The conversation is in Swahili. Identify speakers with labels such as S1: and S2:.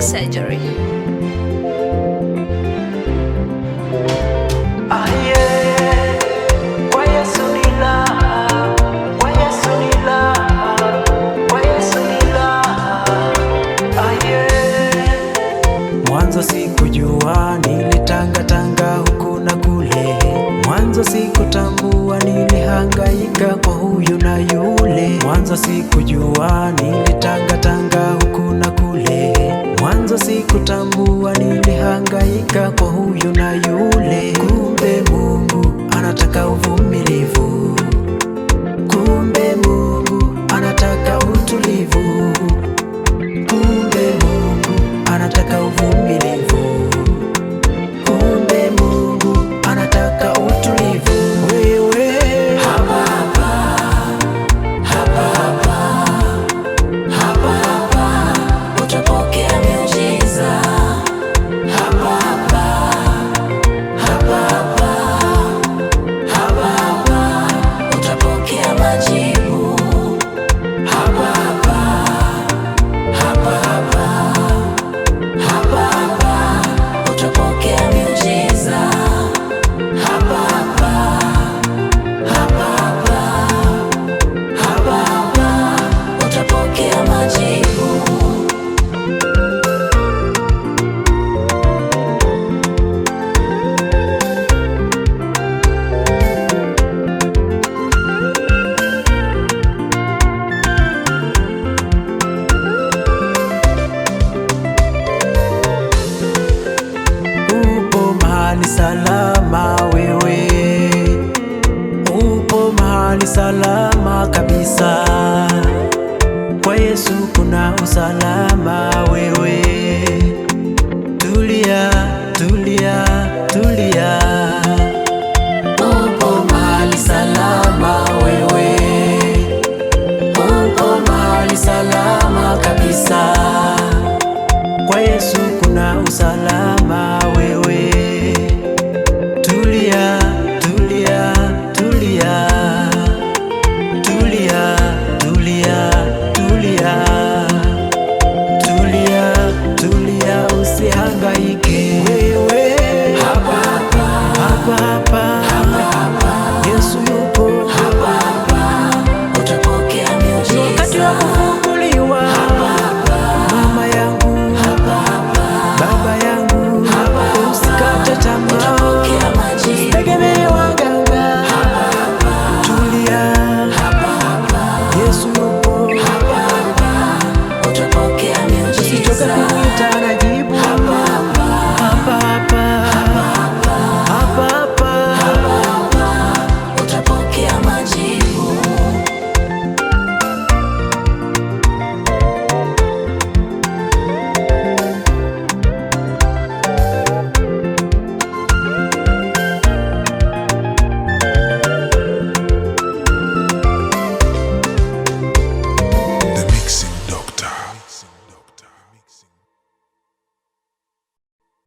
S1: Surgery.
S2: Mwanzo sikujua, nilitangatanga huku na kule. Mwanzo sikutambua, nilihangaika kwa huyu na yule. Mwanzo sikujua, nilitangatanga huku na kule. Mwanzo sikutambua, nilihangaika kwa huyu na yule. Kumbe Mungu anataka uvumilivu. Kumbe Mungu anataka utulivu. Kumbe Mungu anataka uvumilivu. Kumbe Mungu anataka utulivu. Wewe hapa hapa, hapa hapa, hapa hapa utapokea miujiza. Hapa hapa, hapa hapa, hapa hapa utapokea majibu. Hapa hapa, hapa hapa, hapa hapa utapokea miujiza. Hapa hapa, hapa hapa, hapa hapa utapokea majibu. Upo mahali salama wewe, upo mahali salama kabisa. Kwa Yesu kuna usalama.